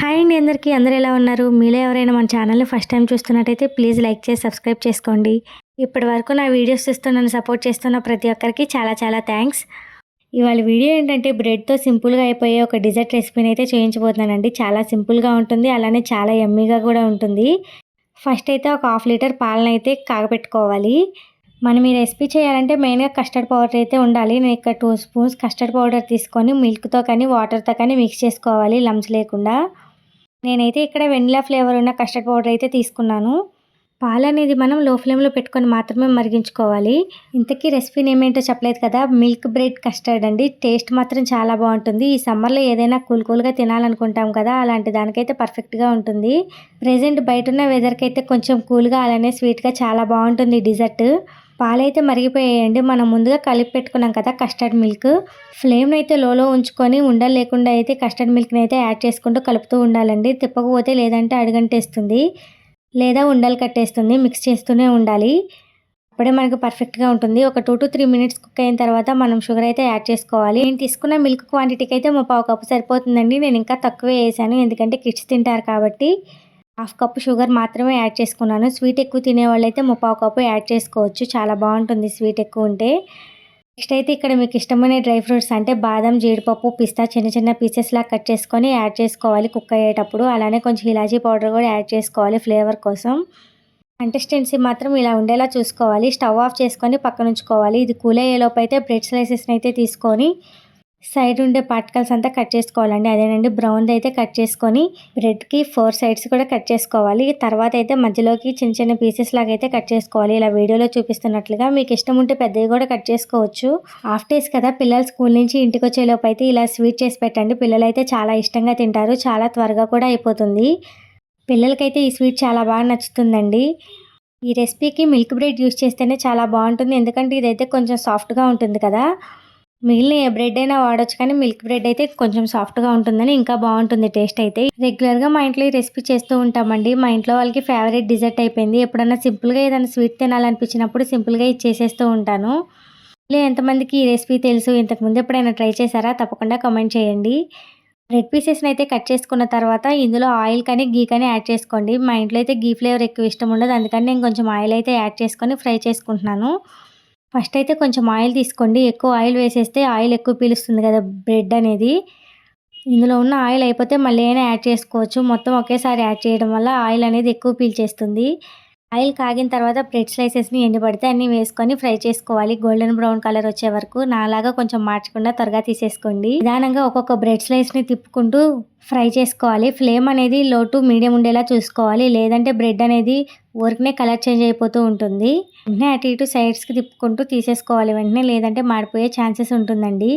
Hi అండి అందరికీ. అందరూ ఎలా ఉన్నారు? మీలో ఎవరైనా మన ఛానల్‌ని ఫస్ట్ టైమ్ చూస్తున్నట్టయితే ప్లీజ్ లైక్ చేసి సబ్స్క్రైబ్ చేసుకోండి. ఇప్పటివరకు నా వీడియోస్ చూస్తూ నన్ను సపోర్ట్ చేస్తున్న ప్రతి ఒక్కరికి చాలా చాలా థ్యాంక్స్. ఇవాళ వీడియో ఏంటంటే బ్రెడ్‌తో సింపుల్‌గా అయిపోయే ఒక డిజర్ట్ రెసిపీని అయితే చేయించబోతున్నానండి. చాలా సింపుల్‌గా ఉంటుంది. అలానే చాలా యమ్మీగా కూడా ఉంటుంది. ఫస్ట్ అయితే ఒక హాఫ్ లీటర్ పాలనైతే కాగబెట్టుకోవాలి. మనం ఈ రెసిపీ చేయాలంటే మెయిన్‌గా కస్టర్డ్ పౌడర్ అయితే ఉండాలి. నేను ఇక్కడ 2 స్పూన్స్ కస్టర్డ్ పౌడర్ తీసుకొని మిల్క్‌తో కానీ, వాటర్‌తో కానీ మిక్స్ చేసుకోవాలి లంప్స్ లేకుండా. నేనైతే ఇక్కడ వెనిలా ఫ్లేవర్ ఉన్న కస్టర్డ్ పౌడర్ అయితే తీసుకున్నాను. పాలనేది మనం లో ఫ్లేమ్‌లో పెట్టుకొని మాత్రమే మరిగించుకోవాలి. ఇంతకీ రెసిపీ నేమ్ ఏంటో చెప్పలేదు కదా! మిల్క్ బ్రెడ్ కస్టర్డ్ అండి. టేస్ట్ మాత్రం చాలా బావుంటుంది. ఈ సమ్మర్‌లో ఏదైనా కూల్‌గా తినాలనుకుంటాం కదా! అలాంటి దానికైతే పర్ఫెక్ట్‌గా ఉంటుంది. ప్రెజెంట్ బయటున్న వెదర్‌కి అయితే కొంచెం కూల్‌గా అలానే స్వీట్‌గా చాలా బావుంటుంది ఈ డిజర్ట్. పాలైతే మరిగిపోయాయండి. మనం ముందుగా కలిపి పెట్టుకున్నాం కదా కస్టర్డ్ మిల్క్. ఫ్లేమ్‌ని అయితే లోలో ఉంచుకొని ఉండలు లేకుండా అయితే కస్టర్డ్ మిల్క్‌ని అయితే యాడ్ చేసుకుంటూ కలుపుతూ ఉండాలండి. తిప్పకపోతే లేదంటే అడుగంటేస్తుంది. లేదా ఉండలు కట్టేస్తుంది. మిక్స్ చేస్తూనే ఉండాలి. అప్పుడే మనకు పర్ఫెక్ట్‌గా ఉంటుంది. ఒక 2-3 మినిట్స్ కుక్ అయిన తర్వాత మనం షుగర్ అయితే యాడ్ చేసుకోవాలి. నేను తీసుకున్న మిల్క్ క్వాంటిటీకి అయితే ముప్పావు కప్పు సరిపోతుందండి. నేను ఇంకా తక్కువే వేసాను. ఎందుకంటే కిడ్స్ తింటారు కాబట్టి. హాఫ్ కప్ షుగర్ మాత్రమే యాడ్ చేసుకున్నాను. స్వీట్ ఎక్కువ తినేవాళ్ళైతే ముప్పావు కప్పు యాడ్ చేసుకోవచ్చు. చాలా బాగుంటుంది స్వీట్ ఎక్కువ ఉంటే. నెక్స్ట్ అయితే ఇక్కడ మీకు ఇష్టమైన డ్రై ఫ్రూట్స్ అంటే బాదం, జీడిపప్పు, పిస్తా చిన్న చిన్న పీసెస్లా కట్ చేసుకొని యాడ్ చేసుకోవాలి కుక్ అయ్యేటప్పుడు. అలానే కొంచెం ఇలాచీ పౌడర్ కూడా యాడ్ చేసుకోవాలి ఫ్లేవర్ కోసం. కన్సిస్టెన్సీ మాత్రం ఇలా ఉండేలా చూసుకోవాలి. స్టవ్ ఆఫ్ చేసుకొని పక్కన ఉంచుకోవాలి. ఇది కూల్ అయ్యేలోపు అయితే బ్రెడ్ స్లైసెస్ని అయితే తీసుకొని సైడ్ ఉండే పార్టికల్స్ అంతా కట్ చేసుకోవాలండి. అదేనండి బ్రౌన్ది అయితే కట్ చేసుకొని బ్రెడ్కి 4 సైడ్స్ కూడా కట్ చేసుకోవాలి. తర్వాత అయితే మధ్యలోకి చిన్న చిన్న పీసెస్ లాగా అయితే కట్ చేసుకోవాలి. ఇలా వీడియోలో చూపిస్తున్నట్లుగా. మీకు ఇష్టం ఉంటే పెద్దవి కూడా కట్ చేసుకోవచ్చు. హాఫ్ డేస్ కదా, పిల్లలు స్కూల్ నుంచి ఇంటికి వచ్చేలోపు అయితే ఇలా స్వీట్ చేసి పెట్టండి. పిల్లలు అయితే చాలా ఇష్టంగా తింటారు. చాలా త్వరగా కూడా అయిపోతుంది. పిల్లలకైతే ఈ స్వీట్ చాలా బాగా నచ్చుతుందండి. ఈ రెసిపీకి మిల్క్ బ్రెడ్ యూస్ చేస్తేనే చాలా బాగుంటుంది. ఎందుకంటే ఇదైతే కొంచెం సాఫ్ట్గా ఉంటుంది కదా. మిగిలిన ఏ బ్రెడ్ అయినా వాడొచ్చు, కానీ మిల్క్ బ్రెడ్ అయితే కొంచెం సాఫ్ట్గా ఉంటుందని ఇంకా బాగుంటుంది టేస్ట్ అయితే. రెగ్యులర్గా మా ఇంట్లో ఈ రెసిపీ చేస్తూ ఉంటామండి. మా ఇంట్లో వాళ్ళకి ఫేవరెట్ డిజర్ట్ అయిపోయింది. ఎప్పుడన్నా సింపుల్గా ఏదైనా స్వీట్ తినాలనిపించినప్పుడు సింపుల్గా ఇది చేసేస్తూ ఉంటాను. ఎంతమందికి ఈ రెసిపీ తెలుసు, ఇంతకుముందు ఎప్పుడైనా ట్రై చేశారా? తప్పకుండా కామెంట్ చేయండి. బ్రెడ్ పీసెస్ని అయితే కట్ చేసుకున్న తర్వాత ఇందులో ఆయిల్ కానీ గీ కానీ యాడ్ చేసుకోండి. మా ఇంట్లో అయితే గీ ఫ్లేవర్ ఎక్కువ ఇష్టం ఉండదు. అందుకని నేను కొంచెం ఆయిల్ అయితే యాడ్ చేసుకొని ఫ్రై చేసుకుంటున్నాను. ఫస్ట్ అయితే కొంచెం ఆయిల్ తీసుకోండి. ఎక్కువ ఆయిల్ వేసేస్తే ఆయిల్ ఎక్కువ పీలుస్తుంది కదా బ్రెడ్ అనేది. ఇందులో ఉన్న ఆయిల్ అయిపోతే మళ్ళీ అయినా యాడ్ చేసుకోవచ్చు. మొత్తం ఒకేసారి యాడ్ చేయడం వల్ల ఆయిల్ అనేది ఎక్కువ పీల్చేస్తుంది. ఆయిల్ కాగిన తర్వాత బ్రెడ్ స్లైసెస్ని ఎన్ని పడితే అన్నీ వేసుకొని ఫ్రై చేసుకోవాలి. గోల్డెన్ బ్రౌన్ కలర్ వచ్చే వరకు. నాలాగా కొంచెం మార్చకుండా త్వరగా తీసేసుకోండి. నిదానంగా ఒక్కొక్క బ్రెడ్ స్లైస్ని తిప్పుకుంటూ ఫ్రై చేసుకోవాలి. ఫ్లేమ్ అనేది లో టు మీడియం ఉండేలా చూసుకోవాలి. లేదంటే బ్రెడ్ అనేది ఊరికనే కలర్ చేంజ్ అయిపోతూ ఉంటుంది. వెంటనే అటు ఇటు సైడ్స్కి తిప్పుకుంటూ తీసేసుకోవాలి వెంటనే, లేదంటే మాడిపోయే ఛాన్సెస్ ఉంటుందండి.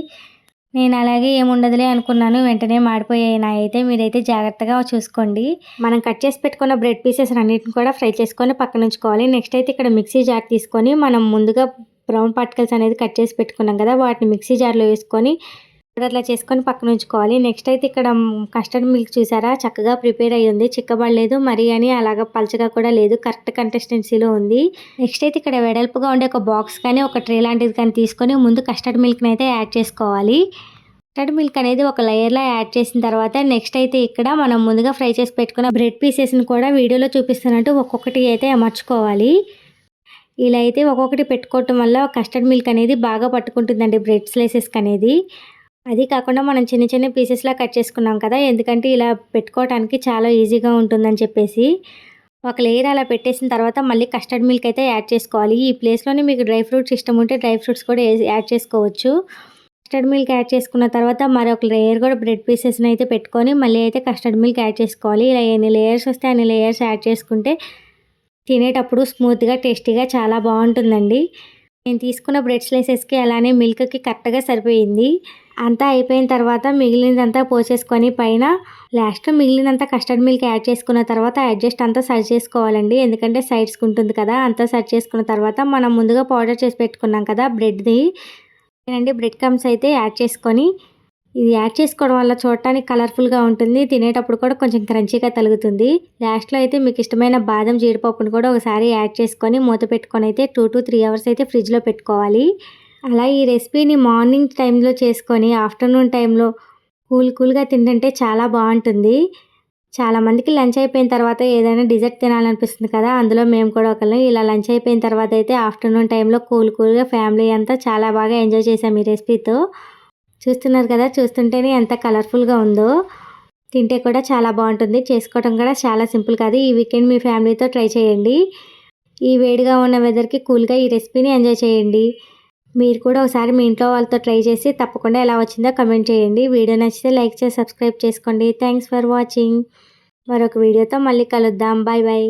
నేను అలాగే ఏముండదులే అనుకున్నాను. వెంటనే మాడిపోయాయి నాయైతే. మీరైతే జాగ్రత్తగా చూసుకోండి. మనం కట్ చేసి పెట్టుకున్న బ్రెడ్ పీసెస్ అన్నిటిని కూడా ఫ్రై చేసుకొని పక్కన ఉంచుకోవాలి. నెక్స్ట్ అయితే ఇక్కడ మిక్సీ జార్ తీసుకొని మనం ముందుగా బ్రౌన్ పార్టికల్స్ అనేది కట్ చేసి పెట్టుకున్నాం కదా, వాటిని మిక్సీ జార్లో వేసుకొని అట్లా చేసుకొని పక్కన ఉంచుకోవాలి. నెక్స్ట్ అయితే ఇక్కడ కస్టర్డ్ మిల్క్ చూసారా, చక్కగా ప్రిపేర్ అయ్యి ఉంది. చిక్కబడలేదు మరి అని అలాగా పలచగా కూడా లేదు. కరెక్ట్ కన్సిస్టెన్సీలో ఉంది. నెక్స్ట్ అయితే ఇక్కడ వెడల్పుగా ఉండే ఒక బాక్స్ కానీ ఒక ట్రే లాంటిది కానీ తీసుకొని ముందు కస్టర్డ్ మిల్క్ని అయితే యాడ్ చేసుకోవాలి. కస్టర్డ్ మిల్క్ అనేది ఒక లేయర్లో యాడ్ చేసిన తర్వాత నెక్స్ట్ అయితే ఇక్కడ మనం ముందుగా ఫ్రై చేసి పెట్టుకున్న బ్రెడ్ పీసెస్ని కూడా వీడియోలో చూపిస్తున్నట్టు ఒక్కొక్కటి అయితే అమర్చుకోవాలి. ఇలా అయితే ఒక్కొక్కటి పెట్టుకోవటం వల్ల కస్టర్డ్ మిల్క్ అనేది బాగా పట్టుకుంటుందండి బ్రెడ్ స్లైసెస్కి అనేది. అది కాకుండా మనం చిన్న చిన్న పీసెస్లా కట్ చేసుకున్నాం కదా, ఎందుకంటే ఇలా పెట్టుకోవడానికి చాలా ఈజీగా ఉంటుందని చెప్పేసి. ఒక లేయర్ అలా పెట్టేసిన తర్వాత మళ్ళీ కస్టర్డ్ మిల్క్ అయితే యాడ్ చేసుకోవాలి. ఈ ప్లేస్లోనే మీకు డ్రై ఫ్రూట్స్ ఇష్టం ఉంటే డ్రై ఫ్రూట్స్ కూడా యాడ్ చేసుకోవచ్చు. కస్టర్డ్ మిల్క్ యాడ్ చేసుకున్న తర్వాత మరొక లేయర్ కూడా బ్రెడ్ పీసెస్ని అయితే పెట్టుకొని మళ్ళీ అయితే కస్టర్డ్ మిల్క్ యాడ్ చేసుకోవాలి. ఇలా ఎన్ని లేయర్స్ వస్తే అన్ని లేయర్స్ యాడ్ చేసుకుంటే తినేటప్పుడు స్మూత్గా టేస్టీగా చాలా బాగుంటుందండి. నేను తీసుకున్న బ్రెడ్ స్లైసెస్కి అలానే మిల్క్కి కరెక్ట్గా సరిపోయింది. అంతా అయిపోయిన తర్వాత మిగిలినదంతా పోసేసుకొని పైన లాస్ట్లో మిగిలినంత కస్టర్డ్ మిల్క్ యాడ్ చేసుకున్న తర్వాత అడ్జస్ట్ అంతా సర్వ్ చేసుకోవాలండి. ఎందుకంటే సైడ్స్కి ఉంటుంది కదా, అంతా సర్వ్ చేసుకున్న తర్వాత మనం ముందుగా పౌడర్ చేసి పెట్టుకున్నాం కదా బ్రెడ్ది బ్రెడ్ క్రమ్స్ అయితే యాడ్ చేసుకొని, ఇది యాడ్ చేసుకోవడం వల్ల చూడటానికి కలర్ఫుల్గా ఉంటుంది. తినేటప్పుడు కూడా కొంచెం క్రంచీగా తగులుతుంది. లాస్ట్లో అయితే మీకు ఇష్టమైన బాదం, జీడిపప్పును కూడా ఒకసారి యాడ్ చేసుకొని మూత పెట్టుకొని అయితే 2-3 అవర్స్ అయితే ఫ్రిడ్జ్లో పెట్టుకోవాలి. అలా ఈ రెసిపీని మార్నింగ్ టైంలో చేసుకొని ఆఫ్టర్నూన్ టైంలో కూల్గా తింటుంటే చాలా బాగుంటుంది. చాలామందికి లంచ్ అయిపోయిన తర్వాత ఏదైనా డిజర్ట్ తినాలనిపిస్తుంది కదా, అందులో మేము కూడా ఒకళ్ళం. ఇలా లంచ్ అయిపోయిన తర్వాత అయితే ఆఫ్టర్నూన్ టైంలో కూల్గా ఫ్యామిలీ అంతా చాలా బాగా ఎంజాయ్ చేసాం ఈ రెసిపీతో. చూస్తున్నారు కదా, చూస్తుంటేనే ఎంత కలర్ఫుల్గా ఉందో. తింటే కూడా చాలా బాగుంటుంది. చేసుకోవడం కూడా చాలా సింపుల్ కాదు. ఈ వీకెండ్ మీ ఫ్యామిలీతో ట్రై చేయండి. ఈ వేడిగా ఉన్న వెదర్కి కూల్గా ఈ రెసిపీని ఎంజాయ్ చేయండి. మీరు కూడా ఒకసారి మీ ఇంట్లో వాళ్ళతో ట్రై చేసి తప్పకుండా ఎలా వచ్చిందో కమెంట్ చేయండి. వీడియో నచ్చితే లైక్ చేసి సబ్స్క్రైబ్ చేసుకోండి. Thanks for watching. మరొక వీడియోతో మళ్ళీ కలుద్దాం. Bye bye.